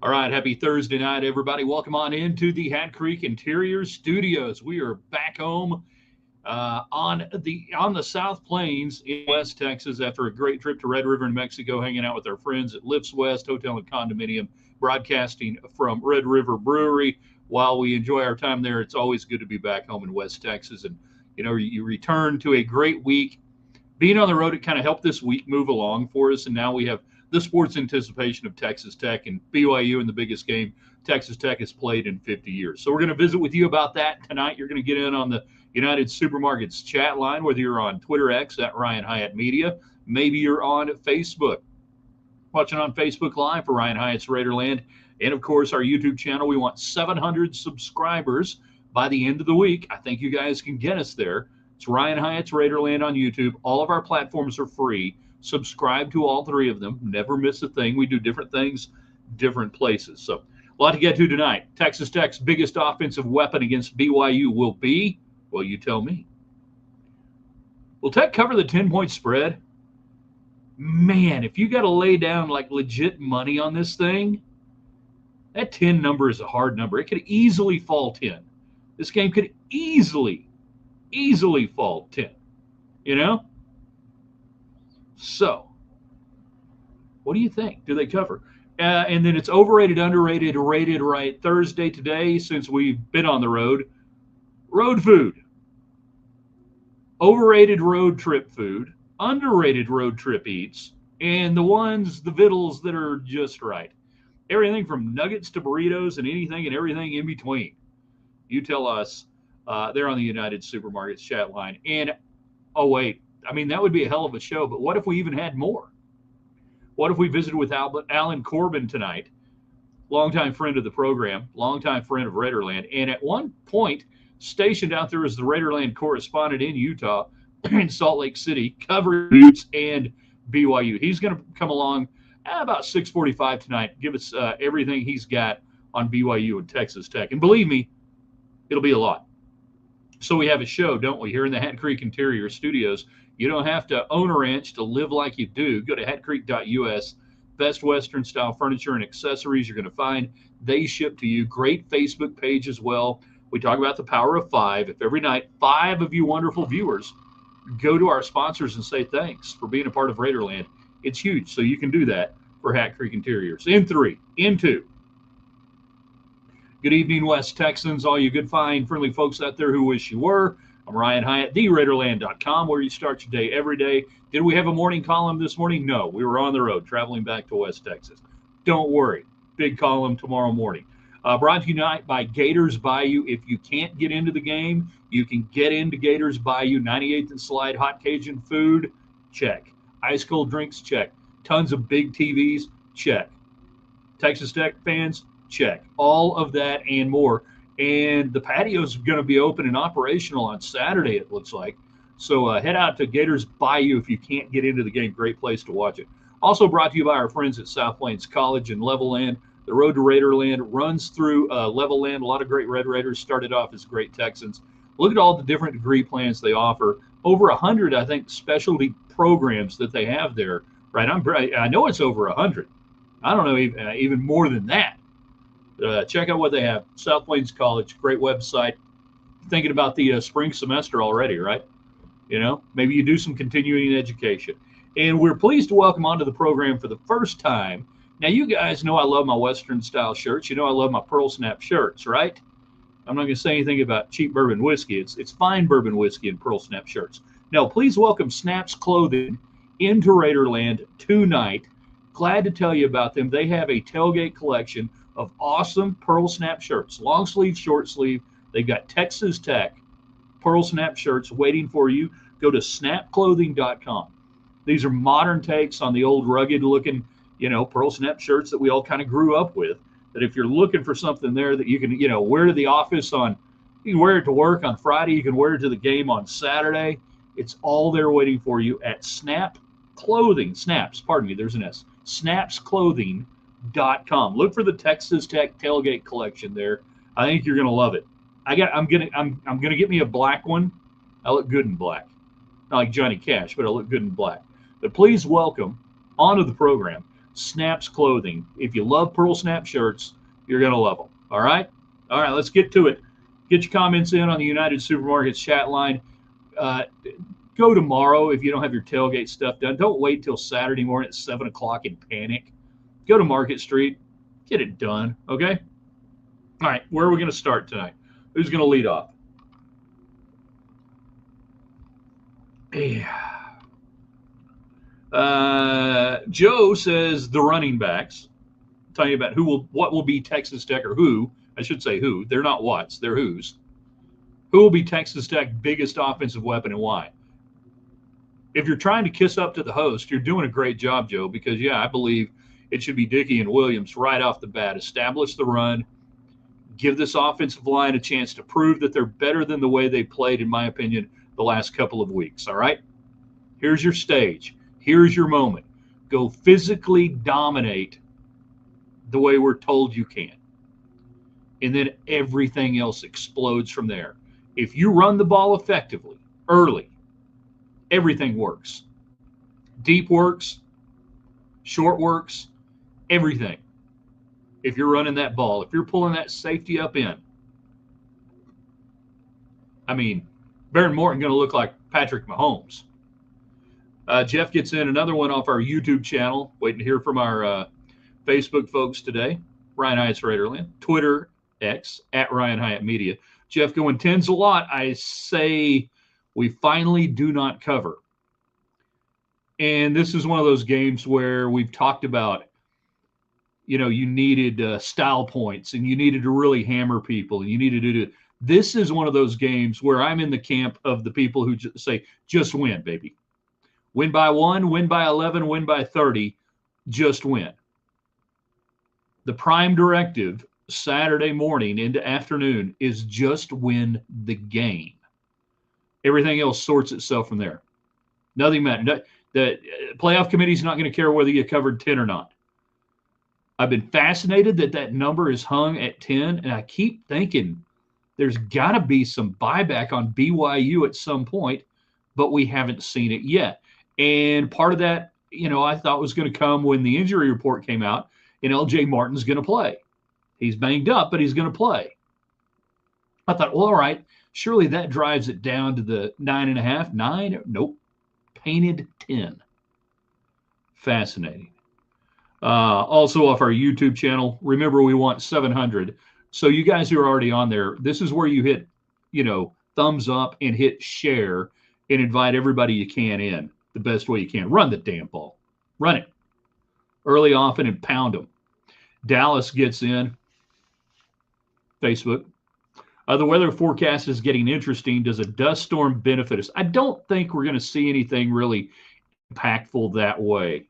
All right, happy Thursday night, everybody. Welcome on into the Hat Creek Interior Studios. We are back home on the South Plains in West Texas after a great trip to Red River, New Mexico, hanging out with our friends at Lifts West Hotel and Condominium, broadcasting from Red River Brewery. While we enjoy our time there, it's always good to be back home in West Texas. And, you return to a great week. Being on the road, it kind of helped this week move along for us. And now we have the sports anticipation of Texas Tech and BYU in the biggest game Texas Tech has played in 50 years. So we're going to visit with you about that tonight. You're going to get in on the United Supermarkets chat line, whether you're on Twitter X at Ryan Hyatt Media, maybe you're on Facebook, watching on Facebook Live for Ryan Hyatt's Raiderland, and of course our YouTube channel. We want 700 subscribers by the end of the week. I think you guys can get us there. It's Ryan Hyatt's Raiderland on YouTube. All of our platforms are free. Subscribe to all three of them. Never miss a thing. We do different things, different places. So a lot to get to tonight. Texas Tech's biggest offensive weapon against BYU will be, well, you tell me. Will Tech cover the 10-point spread? Man, if you got to lay down like legit money on this thing, that 10 number is a hard number. It could easily fall 10. This game could easily fall 10, So, what do you think? Do they cover? And then it's overrated, underrated, rated right Thursday today since we've been on the road. Road food. Overrated road trip food, underrated road trip eats, and the vittles that are just right. Everything from nuggets to burritos and anything and everything in between. You tell us. They're on the United Supermarkets chat line. And, oh, wait, that would be a hell of a show, but what if we even had more? What if we visited with Alan Corbin tonight, longtime friend of the program, longtime friend of Raiderland, and at one point stationed out there as the Raiderland correspondent in Utah, in Salt Lake City, covering Utes and BYU. He's going to come along about 6:45 tonight, give us everything he's got on BYU and Texas Tech. And believe me, it'll be a lot. So we have a show, don't we, here in the Hat Creek Interior Studios. You don't have to own a ranch to live like you do. Go to hatcreek.us. Best Western-style furniture and accessories you're going to find. They ship to you. Great Facebook page as well. We talk about the power of five. If every night 5 of you wonderful viewers go to our sponsors and say thanks for being a part of Raiderland, it's huge. So you can do that for Hat Creek Interiors. In 3, in 2. Good evening, West Texans, all you good, fine, friendly folks out there who wish you were. I'm Ryan Hyatt, theraiderland.com, where you start your day every day. Did we have a morning column this morning? No, we were on the road traveling back to West Texas. Don't worry, big column tomorrow morning. Brought to you tonight by Gators Bayou. If you can't get into the game, you can get into Gators Bayou. 98th and Slide, hot Cajun food, check. Ice cold drinks, check. Tons of big TVs, check. Texas Tech fans, check. All of that and more. And the patio's going to be open and operational on Saturday, it looks like. So head out to Gators Bayou if you can't get into the game. Great place to watch it. Also brought to you by our friends at South Plains College and Levelland. The road to Raiderland runs through Levelland. A lot of great Red Raiders started off as great Texans. Look at all the different degree plans they offer. Over 100, I think, specialty programs that they have there. Right? I know it's over 100. I don't know, even more than that. Check out what they have. South Plains College, great website. Thinking about the spring semester already, right? Maybe you do some continuing education. And we're pleased to welcome onto the program for the first time. Now, you guys know I love my Western style shirts. I love my Pearl Snap shirts, right? I'm not going to say anything about cheap bourbon whiskey. It's fine bourbon whiskey and Pearl Snap shirts. Now, please welcome Snaps Clothing into Raiderland tonight. Glad to tell you about them. They have a tailgate collection of awesome Pearl Snap shirts, long sleeve, short sleeve. They've got Texas Tech Pearl Snap shirts waiting for you. Go to snapclothing.com. These are modern takes on the old rugged looking, Pearl Snap shirts that we all kind of grew up with. That if you're looking for something there that you can, wear to the office you can wear it to work on Friday, you can wear it to the game on Saturday. It's all there waiting for you at Snap Clothing. There's an S. snapsclothing.com. Look for the Texas Tech tailgate collection there. I think you're gonna love it. I'm gonna get me a black one. I look good in black. Not like Johnny Cash, but I look good in black. But please welcome onto the program Snaps Clothing. If you love Pearl Snap shirts, you're going to love them. All right? All right, let's get to it. Get your comments in on the United Supermarkets chat line. Go tomorrow if you don't have your tailgate stuff done. Don't wait till Saturday morning at 7 o'clock and panic. Go to Market Street. Get it done, okay? All right, where are we going to start tonight? Who's going to lead off? Joe says the running backs. I'll tell you about what will be Texas Tech, or who, I should say who. They're not what's, they're who's. Who will be Texas Tech's biggest offensive weapon and why? If you're trying to kiss up to the host, you're doing a great job, Joe, because, yeah, I believe it should be Dickey and Williams right off the bat. Establish the run. Give this offensive line a chance to prove that they're better than the way they played, in my opinion, the last couple of weeks, all right? Here's your stage. Here's your moment. Go physically dominate the way we're told you can. And then everything else explodes from there. If you run the ball effectively, early, everything works. Deep works, short works, everything. If you're running that ball, if you're pulling that safety up in, I mean, Baron Morton going to look like Patrick Mahomes. Jeff gets in another one off our YouTube channel. Waiting to hear from our Facebook folks today. Ryan Hyatt's Raiderland. Twitter, X, at Ryan Hyatt Media. Jeff going 10s a lot. I say we finally do not cover. And this is one of those games where we've talked about, you know, you needed style points and you needed to really hammer people. And you needed to do. This is one of those games where I'm in the camp of the people who say, just win, baby. Win by 1, win by 11, win by 30, just win. The prime directive Saturday morning into afternoon is just win the game. Everything else sorts itself from there. Nothing matters. The playoff committee is not going to care whether you covered 10 or not. I've been fascinated that number is hung at 10, and I keep thinking there's got to be some buyback on BYU at some point, but we haven't seen it yet. And part of that, you know, I thought was going to come when the injury report came out, and LJ Martin's going to play. He's banged up, but he's going to play. I thought, well, all right, surely that drives it down to the 9.5, 9. Nope. Painted 10. Fascinating. Also off our YouTube channel, remember we want 700. So you guys who are already on there, this is where you hit, you know, thumbs up and hit share and invite everybody you can in the best way you can. Run the damn ball. Run it. Early, often, and pound them. Dallas gets in. Facebook. The weather forecast is getting interesting. Does a dust storm benefit us? I don't think we're going to see anything really impactful that way.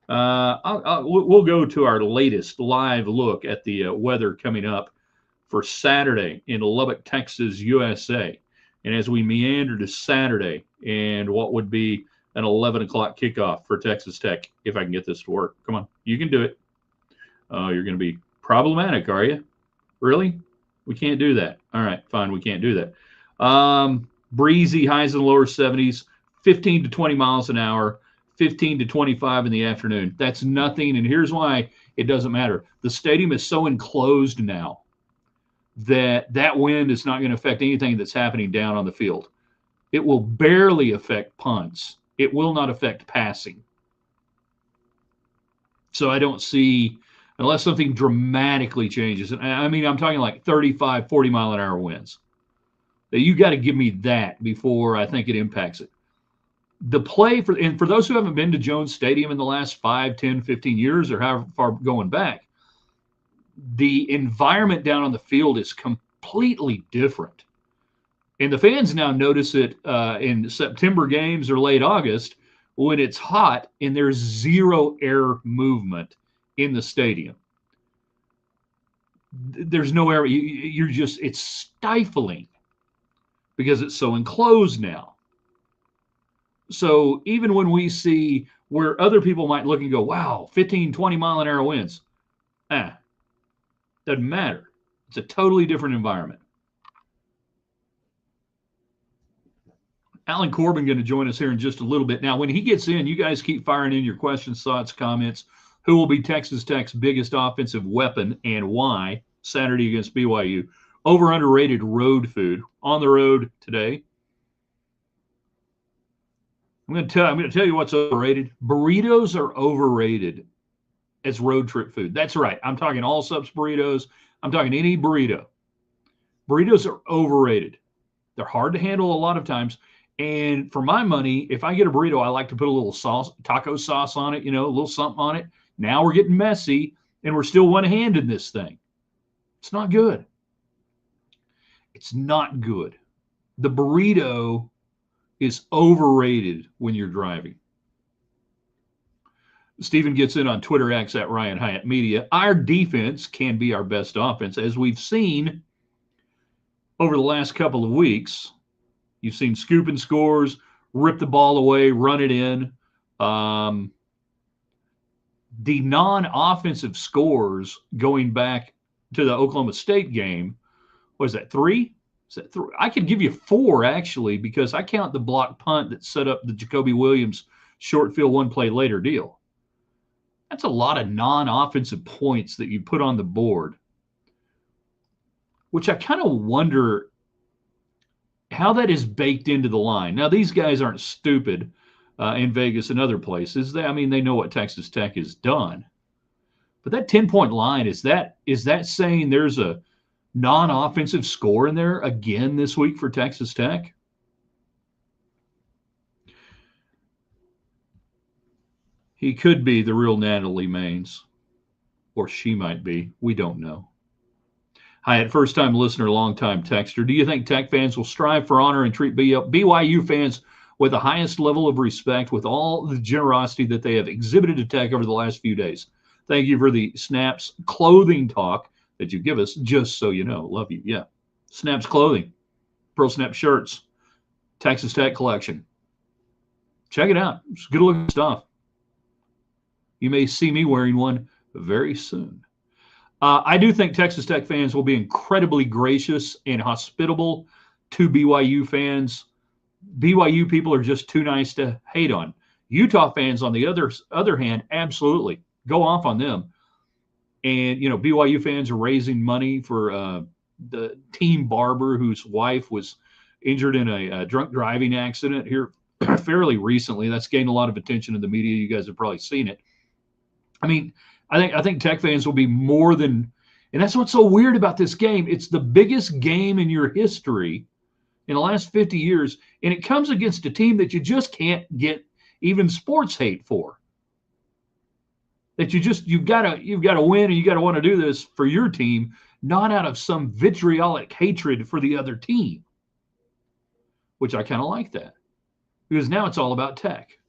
We'll go to our latest live look at the weather coming up for Saturday in Lubbock, Texas, USA. And as we meander to Saturday and what would be an 11 o'clock kickoff for Texas Tech, if I can get this to work. Come on, you can do it. You're going to be problematic, are you? Really? We can't do that. All right, fine, we can't do that. Breezy, highs in the lower 70s, 15 to 20 miles an hour, 15 to 25 in the afternoon. That's nothing, and here's why it doesn't matter. The stadium is so enclosed now that wind is not going to affect anything that's happening down on the field. It will barely affect punts. It will not affect passing. So I don't see, unless something dramatically changes, and I mean, I'm talking like 35, 40 mile an hour winds. You got to give me that before I think it impacts it. The play for those who haven't been to Jones Stadium in the last 5, 10, 15 years or however far going back, the environment down on the field is completely different. And the fans now notice it in September games or late August when it's hot and there's zero air movement in the stadium. There's no air. You're just, it's stifling because it's so enclosed now. So even when we see where other people might look and go, wow, 15, 20 mile an hour winds, doesn't matter. It's a totally different environment. Alan Corbin going to join us here in just a little bit. Now, when he gets in, you guys keep firing in your questions, thoughts, comments. Who will be Texas Tech's biggest offensive weapon and why Saturday against BYU? Over underrated road food on the road today. I'm going to tell you what's overrated. Burritos are overrated as road trip food. That's right. I'm talking all subs burritos. I'm talking any burrito. Burritos are overrated. They're hard to handle a lot of times. And for my money, if I get a burrito, I like to put a little sauce, taco sauce on it, a little something on it. Now we're getting messy, and we're still one hand in this thing. It's not good. It's not good. The burrito is overrated when you're driving. Stephen gets in on Twitter X at Ryan Hyatt Media. Our defense can be our best offense, as we've seen over the last couple of weeks. You've seen scoop and scores, rip the ball away, run it in. The non-offensive scores going back to the Oklahoma State game, what is that, 3? Is that 3? I could give you 4, actually, because I count the block punt that set up the Jacoby Williams short field one play later deal. That's a lot of non-offensive points that you put on the board, which I kind of wonder how that is baked into the line. Now, these guys aren't stupid in Vegas and other places. They know what Texas Tech has done. But that 10-point line, is that saying there's a non-offensive score in there again this week for Texas Tech? He could be the real Natalie Maines, or she might be. We don't know. Hyatt, first-time listener, long-time texter. Do you think Tech fans will strive for honor and treat BYU fans with the highest level of respect with all the generosity that they have exhibited to Tech over the last few days? Thank you for the Snaps clothing talk that you give us, just so you know. Love you. Yeah. Snaps clothing, Pearl Snap shirts, Texas Tech collection. Check it out. It's good-looking stuff. You may see me wearing one very soon. I do think Texas Tech fans will be incredibly gracious and hospitable to BYU fans. BYU people are just too nice to hate on. Utah fans, on the other hand, absolutely go off on them. And, BYU fans are raising money for the team barber whose wife was injured in a drunk driving accident here fairly recently. That's gained a lot of attention in the media. You guys have probably seen it. I think Tech fans will be more than, and that's what's so weird about this game. It's the biggest game in your history in the last 50 years, and it comes against a team that you just can't get even sports hate for. That you've got to win, and you got to want to do this for your team, not out of some vitriolic hatred for the other team. Which I kind of like that, because now it's all about Tech,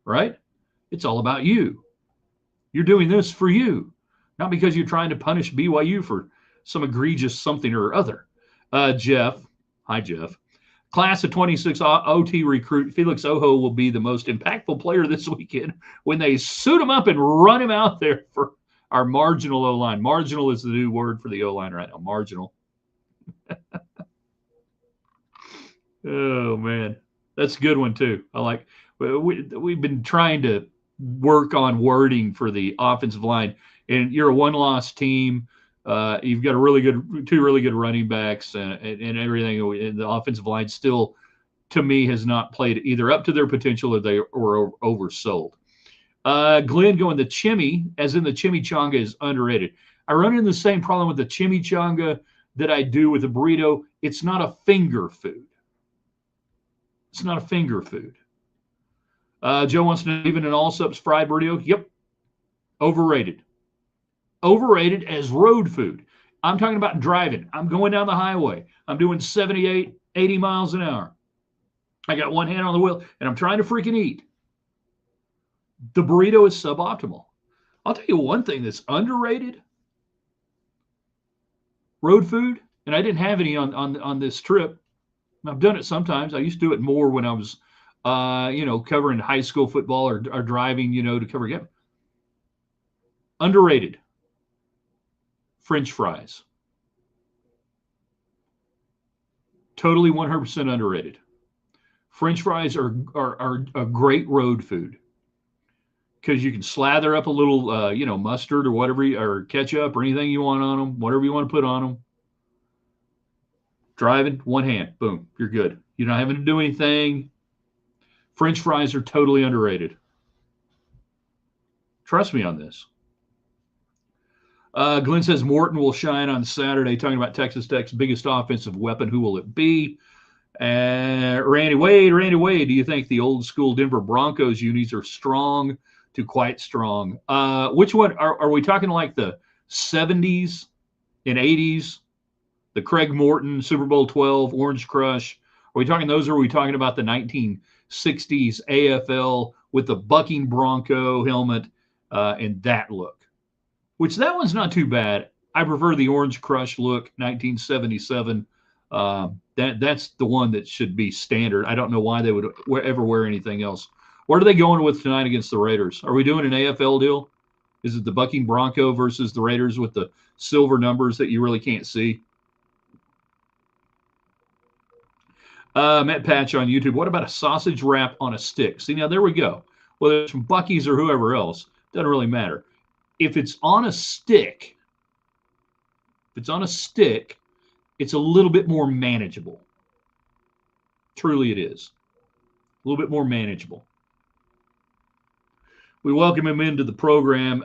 right? It's all about you. You're doing this for you, not because you're trying to punish BYU for some egregious something or other. Jeff, hi, Jeff. Class of 26 OT recruit Felix Ojo will be the most impactful player this weekend when they suit him up and run him out there for our marginal O-line. Marginal is the new word for the O-line right now, marginal. Oh, man. That's a good one, too. I like we've been trying to work on wording for the offensive line, and you're a one-loss team. You've got two really good running backs and everything. And the offensive line still, to me, has not played either up to their potential or they were oversold. Glenn going, the chimmy, as in the chimichanga, is underrated. I run into the same problem with the chimichanga that I do with the burrito. It's not a finger food. It's not a finger food. Joe wants to know, even an all-subs fried burrito? Yep. Overrated. Overrated as road food. I'm talking about driving. I'm going down the highway. I'm doing 78, 80 miles an hour. I got one hand on the wheel, and I'm trying to freaking eat. The burrito is suboptimal. I'll tell you one thing that's underrated. Road food, and I didn't have any on this trip. I've done it sometimes. I used to do it more when I was covering high school football or driving, to cover game. Underrated. French fries. Totally 100% underrated. French fries are a great road food. because you can slather up a little, mustard or whatever, or ketchup or anything you want on them, whatever you want to put on them. Driving, one hand, boom, you're good. You're not having to do anything. French fries are totally underrated. Trust me on this. Glenn says Morton will shine on Saturday, talking about Texas Tech's biggest offensive weapon. Who will it be? Randy Wade, do you think the old school Denver Broncos unis are strong to quite strong? Which one? Are we talking like the 70s and 80s? The Craig Morton, Super Bowl 12, Orange Crush. Are we talking those, or are we talking about the 1960s AFL with the bucking Bronco helmet and that look? Which that one's not too bad. I prefer the Orange Crush look, 1977. That's the one that should be standard. I don't know why they would ever wear anything else. What are they going with tonight against the Raiders? Are we doing an AFL deal? Is it the bucking Bronco versus the Raiders with the silver numbers that you really can't see? Matt Patch on YouTube. What about a sausage wrap on a stick? See, now there we go. Whether it's from Buc-ee's or whoever else, doesn't really matter. If it's on a stick, it's a little bit more manageable. Truly it is. A little bit more manageable. We welcome him into the program.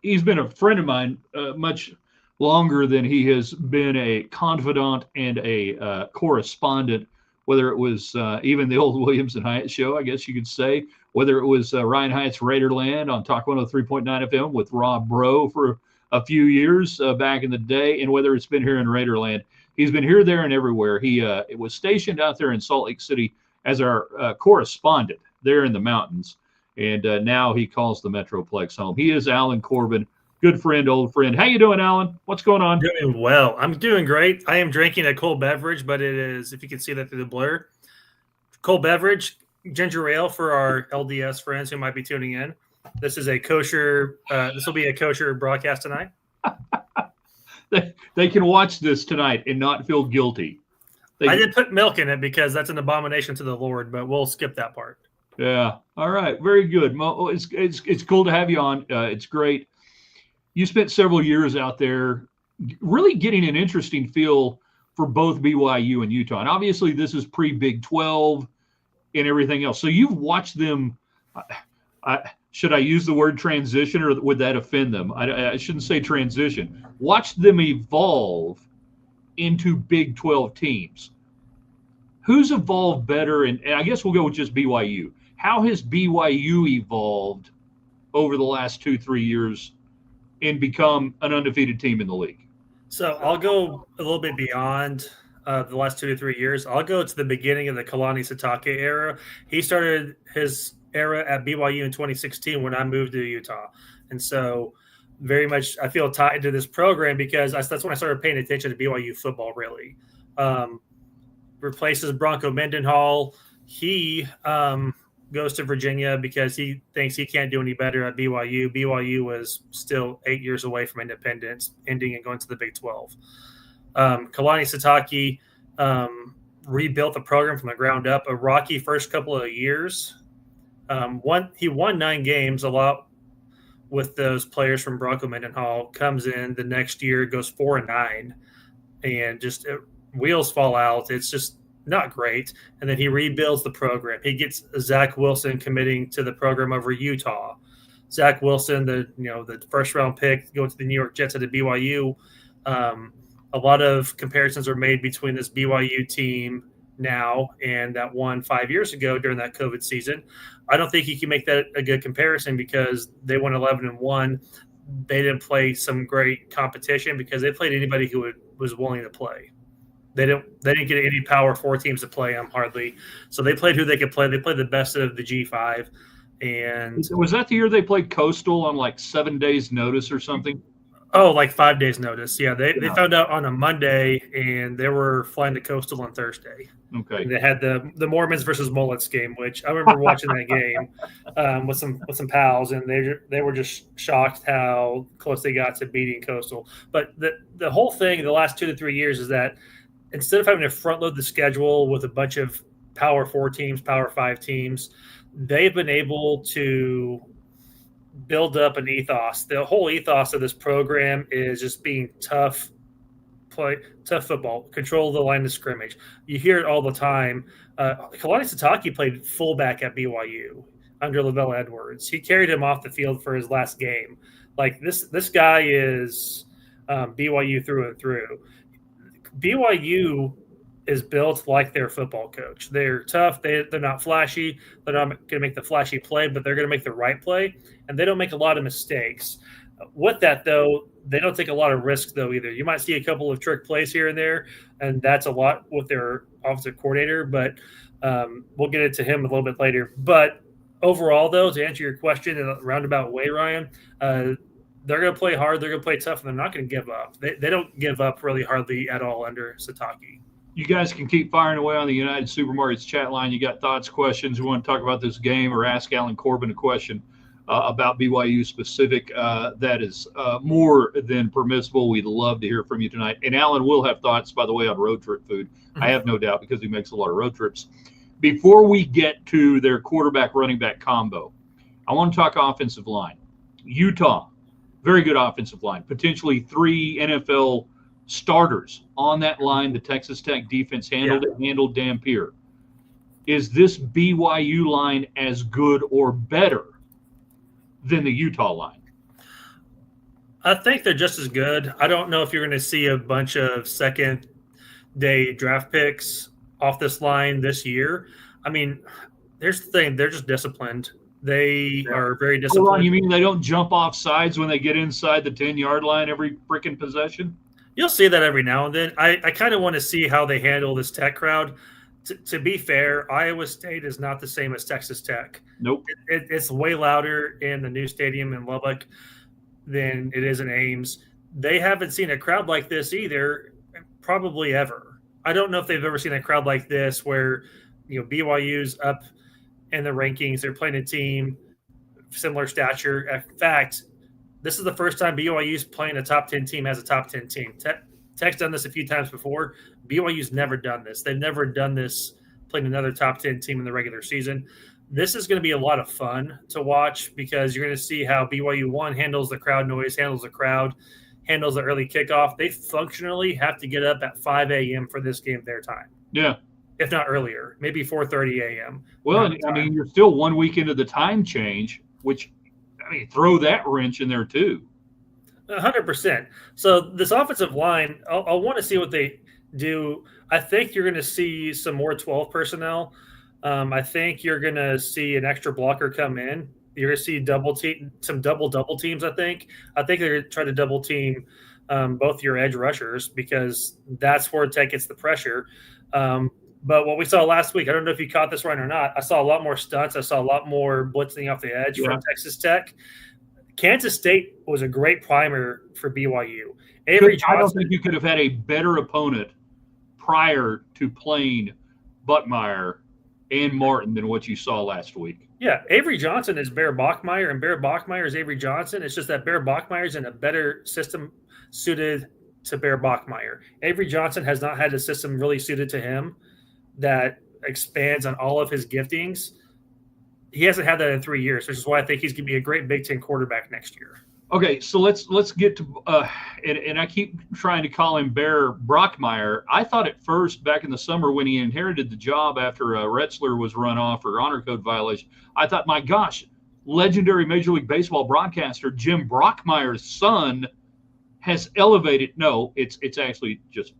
He's been a friend of mine much longer than he has been a confidant and a correspondent, whether it was even the old Williams and Hyatt show, I guess you could say, whether it was Ryan Hyatt's Raiderland on Talk 103.9 FM with Rob Bro for a few years back in the day, and whether it's been here in Raiderland. He's been here, there, and everywhere. He was stationed out there in Salt Lake City as our correspondent there in the mountains, and now he calls the Metroplex home. He is Alan Corbin. Good friend, old friend. How you doing, Alan? What's going on? Doing well. I'm doing great. I am drinking a cold beverage, but it is, if you can see that through the blur, cold beverage, ginger ale for our LDS friends who might be tuning in. This is a kosher. This will be a kosher broadcast tonight. They can watch this tonight and not feel guilty. I did put milk in it because that's an abomination to the Lord, but we'll skip that part. Yeah. All right. Very good. It's cool to have you on. It's great. You spent several years out there really getting an interesting feel for both BYU and Utah. And obviously this is pre-Big 12 and everything else. So you've watched them. Should I use the word transition, or would that offend them? I shouldn't say transition. Watch them evolve into Big 12 teams. Who's evolved better? And I guess we'll go with just BYU. How has BYU evolved over the last 2-3 years and become an undefeated team in the league? So I'll go a little bit beyond the last 2 to 3 years. I'll go to the beginning of the Kalani Sitake era. He started his era at BYU in 2016 when I moved to Utah. And so very much I feel tied to this program because that's when I started paying attention to BYU football, really. Replaces Bronco Mendenhall. He goes to Virginia because he thinks he can't do any better at BYU. BYU was still 8 years away from independence, ending and going to the Big 12. Kalani Sitake rebuilt the program from the ground up. A rocky first couple of years. He won 9 games, a lot with those players from Bronco Mendenhall. Comes in the next year, goes 4-9, and just wheels fall out. It's just not great. And then he rebuilds the program. He gets Zach Wilson committing to the program over Utah. Zach Wilson, the first round pick, going to the New York Jets at the BYU. A lot of comparisons are made between this BYU team now and that one 5 years ago during that COVID season. I don't think you can make that a good comparison because they won 11-1. They didn't play some great competition because they played anybody who was willing to play. They didn't get any Power 4 teams to play them hardly. So they played who they could play. They played the best of the G5. And was that the year they played Coastal on like 7 days notice or something? Oh, like 5 days notice. Yeah, they found out on a Monday, and they were flying to Coastal on Thursday. Okay. And they had the Mormons versus Mullets game, which I remember watching that game with some pals, and they were just shocked how close they got to beating Coastal. But the whole thing the last 2 to 3 years is that instead of having to front load the schedule with a bunch of Power 4 teams, Power 5 teams, they've been able to build up an ethos. The whole ethos of this program is just being tough, play tough football, control the line of scrimmage. You hear it all the time. Kalani Sitake played fullback at BYU under Lavelle Edwards. He carried him off the field for his last game. Like this guy is BYU through and through. BYU is built like their football coach. They're tough. They're not flashy. They're not going to make the flashy play, but they're going to make the right play, and they don't make a lot of mistakes. With that, though, they don't take a lot of risks, though, either. You might see a couple of trick plays here and there, and that's a lot with their offensive coordinator, but we'll get into him a little bit later. But overall, though, to answer your question in a roundabout way, Ryan, they're going to play hard. They're going to play tough, and they're not going to give up. They don't give up really hardly at all under Sitake. You guys can keep firing away on the United Supermarkets chat line. You got thoughts, questions, you want to talk about this game, or ask Alan Corbin a question about BYU specific. That is more than permissible. We'd love to hear from you tonight. And Alan will have thoughts, by the way, on road trip food. I have no doubt, because he makes a lot of road trips. Before we get to their quarterback running back combo, I want to talk offensive line. Utah, very good offensive line, potentially 3 NFL starters on that line. The Texas Tech defense handled Dampier. Is this BYU line as good or better than the Utah line? I think they're just as good. I don't know if you're going to see a bunch of second-day draft picks off this line this year. I mean, here's the thing. They're just disciplined. They are very disciplined. Hold on, you mean they don't jump off sides when they get inside the 10-yard line every freaking possession? You'll see that every now and then. I kind of want to see how they handle this Tech crowd. To be fair, Iowa State is not the same as Texas Tech. Nope. It's way louder in the new stadium in Lubbock than it is in Ames. They haven't seen a crowd like this either, probably ever. I don't know if they've ever seen a crowd like this where, BYU's up in the rankings. They're playing a team similar stature. In fact, this is the first time BYU's playing a top 10 team as a top 10 team. Tech's done this a few times before. BYU's never done this. They've never done this playing another top 10 team in the regular season. This is going to be a lot of fun to watch, because you're going to see how BYU, one, handles the crowd noise, handles the crowd, handles the early kickoff. They functionally have to get up at 5 a.m. for this game their time. Yeah. If not earlier, maybe 4:30 a.m. Well, I mean, you're still 1 week into the time change, which – throw that wrench in there too. 100%. So this offensive line, I'll want to see what they do. I think you're going to see some more 12 personnel. I think you're going to see an extra blocker come in. You're going to see some double teams. I think they're going to try to double team both your edge rushers, because that's where Tech gets the pressure. But what we saw last week, I don't know if you caught this right or not, I saw a lot more stunts. I saw a lot more blitzing off the edge from Texas Tech. Kansas State was a great primer for BYU. I don't think you could have had a better opponent prior to playing Buckmeyer and Martin than what you saw last week. Yeah, Avery Johnson is Bear Bachmeier, and Bear Bachmeier is Avery Johnson. It's just that Bear Bachmeier is in a better system suited to Bear Bachmeier. Avery Johnson has not had a system really suited to him that expands on all of his giftings. He hasn't had that in 3 years, which is why I think he's going to be a great Big Ten quarterback next year. Okay, so let's get to and I keep trying to call him Bear Brockmeyer. I thought at first, back in the summer when he inherited the job after Retzler was run off for honor code violation, I thought, my gosh, legendary Major League Baseball broadcaster Jim Brockmeyer's son has elevated. No, it's actually just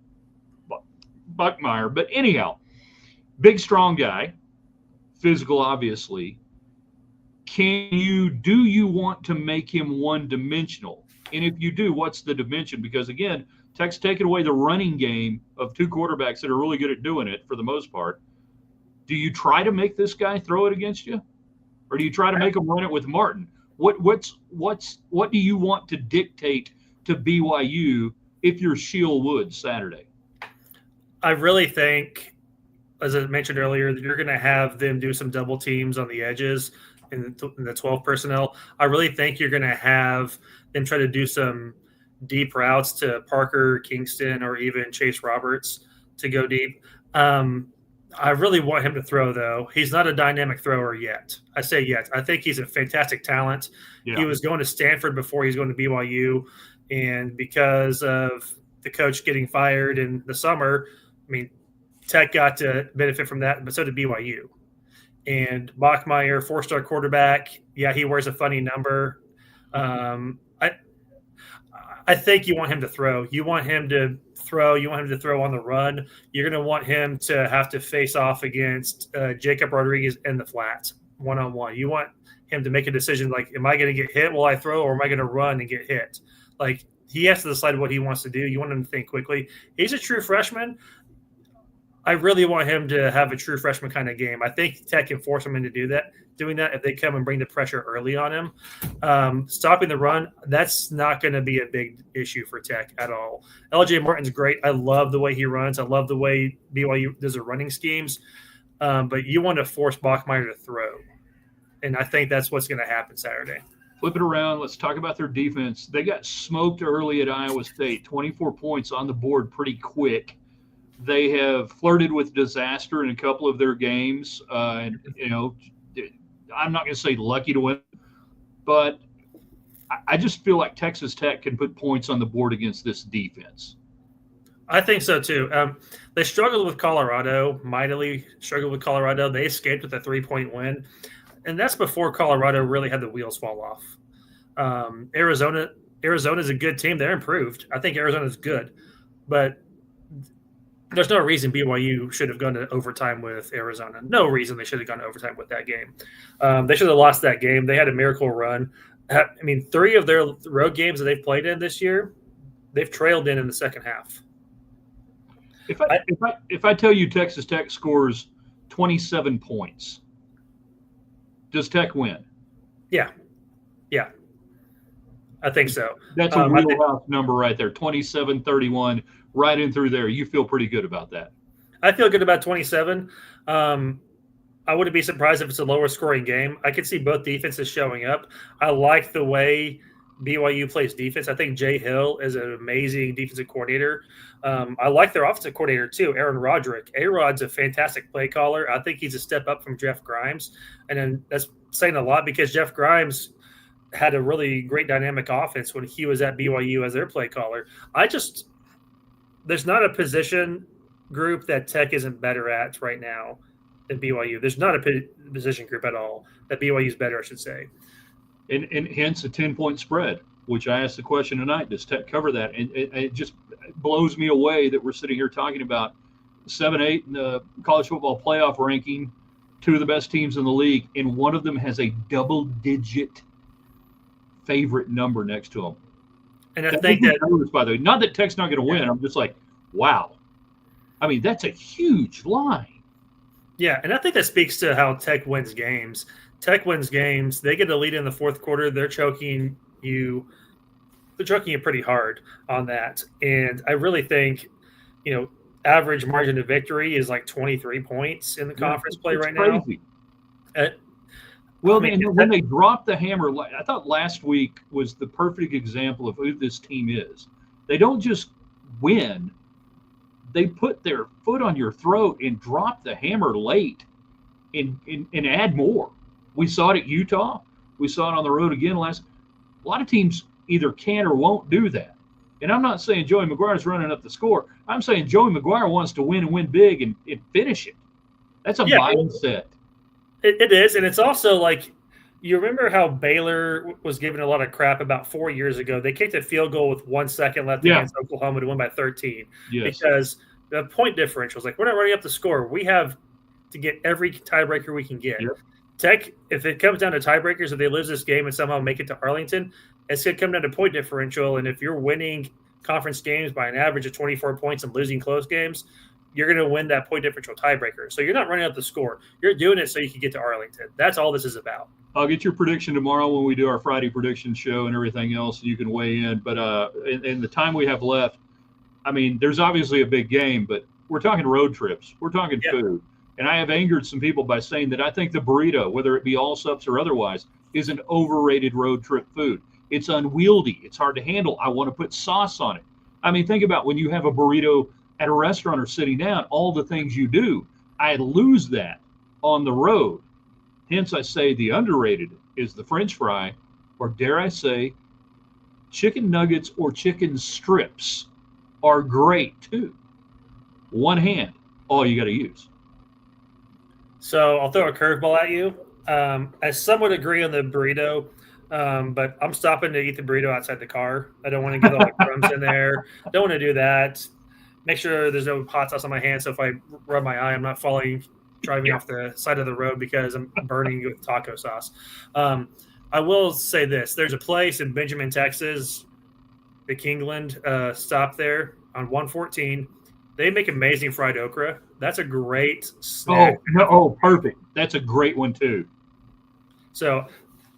Buckmeyer. But anyhow, big, strong guy, physical, obviously. Do you want to make him one-dimensional? And if you do, what's the dimension? Because, again, Tech's taken away the running game of two quarterbacks that are really good at doing it for the most part. Do you try to make this guy throw it against you? Or do you try to make him run it with Martin? What do you want to dictate to BYU if you're Shield Woods Saturday? I really think, as I mentioned earlier, that you're going to have them do some double teams on the edges in the 12 personnel. I really think you're going to have them try to do some deep routes to Parker, Kingston, or even Chase Roberts to go deep. I really want him to throw, though. He's not a dynamic thrower yet. I say yet. I think he's a fantastic talent. Yeah. He was going to Stanford before he was going to BYU, and because of the coach getting fired in the summer, I mean, Tech got to benefit from that, but so did BYU. And Bachmeier, 4-star quarterback, yeah, he wears a funny number. I think you want him to throw. You want him to throw. You want him to throw on the run. You're going to want him to have to face off against Jacob Rodriguez in the flats one-on-one. You want him to make a decision like, am I going to get hit while I throw, or am I going to run and get hit? Like, he has to decide what he wants to do. You want him to think quickly. He's a true freshman. I really want him to have a true freshman kind of game. I think Tech can force him into doing that if they come and bring the pressure early on him. Stopping the run, that's not going to be a big issue for Tech at all. LJ Martin's great. I love the way he runs. I love the way BYU does their running schemes. But you want to force Bachmeier to throw. And I think that's what's going to happen Saturday. Flip it around. Let's talk about their defense. They got smoked early at Iowa State, 24 points on the board pretty quick. They have flirted with disaster in a couple of their games. I'm not going to say lucky to win, but I just feel like Texas Tech can put points on the board against this defense. I think so, too. They struggled with Colorado, mightily struggled with Colorado. They escaped with a 3-point win, and that's before Colorado really had the wheels fall off. Arizona's a good team. They're improved. I think Arizona's good, but there's no reason BYU should have gone to overtime with Arizona. No reason they should have gone to overtime with that game. They should have lost that game. They had a miracle run. I mean, 3 of their road games that they've played in this year, they've trailed in the second half. If I tell you Texas Tech scores 27 points, does Tech win? Yeah. I think so. That's a real number right there, 27-31. Right in through there. You feel pretty good about that. I feel good about 27. I wouldn't be surprised if it's a lower scoring game. I could see both defenses showing up. I like the way BYU plays defense. I think Jay Hill is an amazing defensive coordinator. I like their offensive coordinator too, Aaron Roderick. A-Rod's a fantastic play caller. I think he's a step up from Jeff Grimes. And then that's saying a lot because Jeff Grimes had a really great dynamic offense when he was at BYU as their play caller. There's not a position group that Tech isn't better at right now than BYU. There's not a position group at all that BYU is better, I should say. And hence a 10-point spread, which I asked the question tonight, does Tech cover that? And it just blows me away that we're sitting here talking about 7-8 in the college football playoff ranking, 2 of the best teams in the league, and one of them has a double-digit favorite number next to them. And I think that, by the way, not that Tech's not going to win. I'm just like, wow. I mean, that's a huge line. Yeah, and I think that speaks to how Tech wins games. Tech wins games. They get a lead in the fourth quarter. They're choking you. They're choking you pretty hard on that. And I really think, average margin of victory is like 23 points in the conference play right crazy. Now. When they dropped the hammer, I thought last week was the perfect example of who this team is. They don't just win. They put their foot on your throat and drop the hammer late and add more. We saw it at Utah. We saw it on the road again a lot of teams either can or won't do that. And I'm not saying Joey McGuire's running up the score. I'm saying Joey McGuire wants to win and win big and finish it. That's a mindset. It is, and it's also like, you remember how Baylor was given a lot of crap about 4 years ago? They kicked a field goal with 1 second left against Oklahoma to win by 13 because the point differential was like, we're not running up the score. We have to get every tiebreaker we can get. Yep. Tech, if it comes down to tiebreakers, if they lose this game and somehow make it to Arlington, it's going to come down to point differential. And if you're winning conference games by an average of 24 points and losing close games, you're going to win that point differential tiebreaker. So you're not running up the score. You're doing it so you can get to Arlington. That's all this is about. I'll get your prediction tomorrow when we do our Friday prediction show and everything else. You can weigh in. But in the time we have left, I mean, there's obviously a big game, but we're talking road trips. We're talking food. And I have angered some people by saying that I think the burrito, whether it be all subs or otherwise, is an overrated road trip food. It's unwieldy. It's hard to handle. I want to put sauce on it. I mean, think about when you have a burrito at a restaurant or sitting down, all the things you do. I lose that on the road. Hence, I say the underrated is the French fry, or dare I say, chicken nuggets or chicken strips are great too. One hand, all you got to use. So I'll throw a curveball at you. I somewhat agree on the burrito, but I'm stopping to eat the burrito outside the car. I don't want to get all the crumbs in there. Don't want to do that. Make sure there's no hot sauce on my hand, so if I rub my eye, I'm not driving off the side of the road because I'm burning with taco sauce. I will say this: there's a place in Benjamin, Texas, the Kingland stop there on 114. They make amazing fried okra. That's a great snack. Perfect. That's a great one too. So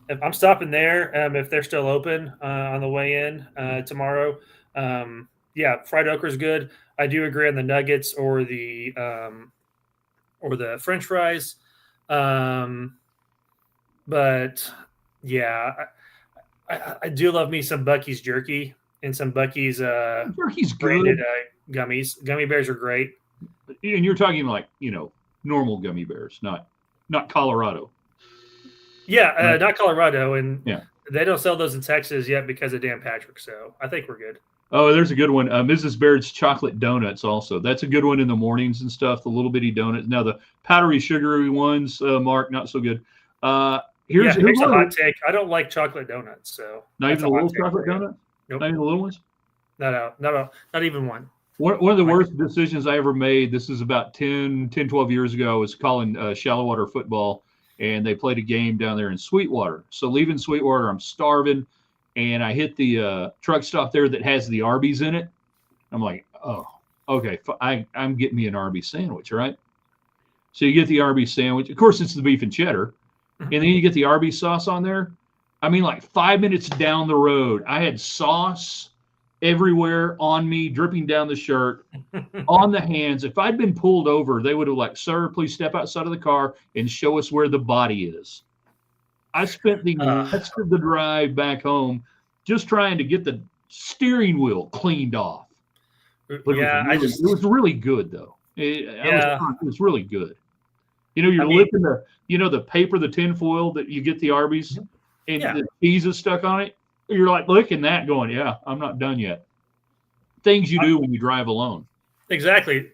if I'm stopping there, if they're still open on the way in tomorrow, fried okra is good. I do agree on the nuggets or the French fries, but yeah, I do love me some Buc-ee's jerky and some Buc-ee's jerky's branded good. Gummies. Gummy bears are great. And you're talking like normal gummy bears, not Colorado. Yeah, right. Not Colorado, and yeah. They don't sell those in Texas yet because of Dan Patrick. So I think we're good. Oh, there's a good one. Mrs. Baird's chocolate donuts also. That's a good one in the mornings and stuff. The little bitty donuts. Now the powdery, sugary ones, Mark, not so good. Here's a hot take. I don't like chocolate donuts. So not even the little chocolate donuts. Nope. Not even the little ones. Not even one. One of the worst decisions I ever made. This is about 10, 12 years ago. I was calling shallow water football, and they played a game down there in Sweetwater. So leaving Sweetwater, I'm starving. And I hit the truck stop there that has the Arby's in it. I'm like, oh, okay. I'm getting me an Arby's sandwich, right? So you get the Arby's sandwich. Of course, it's the beef and cheddar. And then you get the Arby's sauce on there. I mean, like 5 minutes down the road, I had sauce everywhere on me, dripping down the shirt, on the hands. If I'd been pulled over, they would have like, sir, please step outside of the car and show us where the body is. I spent the rest of the drive back home just trying to get the steering wheel cleaned off. It was really good though. It was really good. You're lifting the paper, the tin foil that you get the Arby's, and the cheese is stuck on it. You're like looking at that going, yeah, I'm not done yet. Things you do when you drive alone. Exactly.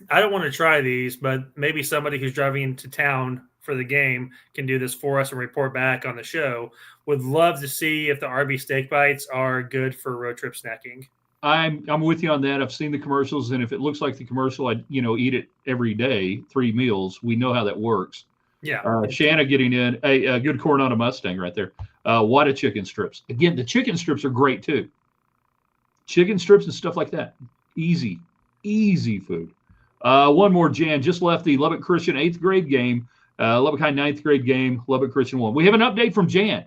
I don't want to try these, but maybe somebody who's driving into town for the game can do this for us and report back on the show. Would love to see if the Arby's steak bites are good for road trip snacking. I'm with you on that. I've seen the commercials, and if it looks like the commercial, I eat it every day, 3 meals. We know how that works. Yeah. Shanna getting in a good corn on a Mustang right there. What a chicken strips. Again, the chicken strips are great too. Chicken strips and stuff like that. Easy food. One more, Jan just left the Lubbock Christian 8th grade game. Lubbock High 9th grade game. Lubbock Christian won. We have an update from Jan.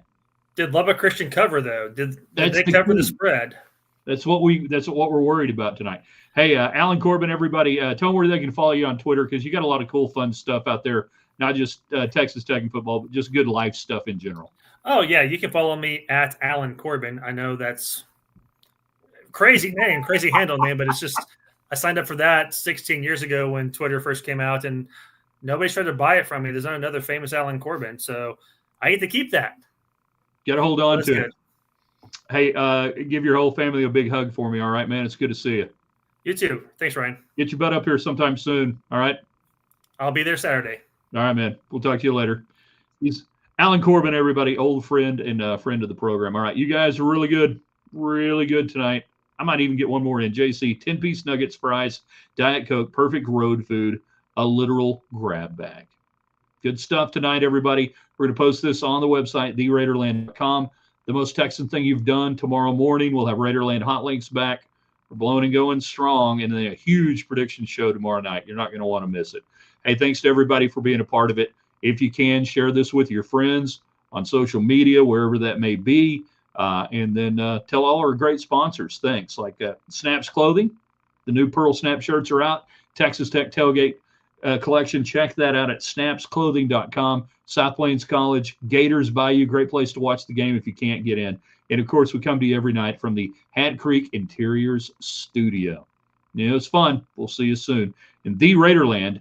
Did Lubbock Christian cover though? Did they cover the spread? That's what we're worried about tonight. Hey, Alan Corbin, everybody, tell them where they can follow you on Twitter because you got a lot of cool, fun stuff out there. Not just Texas Tech and football, but just good life stuff in general. Oh yeah, you can follow me at Alan Corbin. I know that's crazy name, crazy handle name, but it's just I signed up for that 16 years ago when Twitter first came out, and nobody's tried to buy it from me. There's not another famous Alan Corbin, so I get to keep that. Got to hold on to it. Hey, give your whole family a big hug for me, all right, man? It's good to see you. You too. Thanks, Ryan. Get your butt up here sometime soon, all right? I'll be there Saturday. All right, man. We'll talk to you later. He's Alan Corbin, everybody, old friend and friend of the program. All right, you guys are really good tonight. I might even get one more in. JC, 10-piece nuggets, fries, Diet Coke, perfect road food, a literal grab bag. Good stuff tonight, everybody. We're going to post this on the website, theraiderland.com. The most Texan thing you've done tomorrow morning. We'll have Raiderland Hot Links back. We're blowing and going strong, and then a huge prediction show tomorrow night. You're not going to want to miss it. Hey, thanks to everybody for being a part of it. If you can, share this with your friends on social media, wherever that may be. And then tell all our great sponsors. Thanks. Like Snaps Clothing. The new Pearl Snap shirts are out. Texas Tech Tailgate collection. Check that out at snapsclothing.com. South Plains College, Gators Bayou. Great place to watch the game if you can't get in. And, of course, we come to you every night from the Hat Creek Interiors Studio. It's fun. We'll see you soon. And theraiderland.com.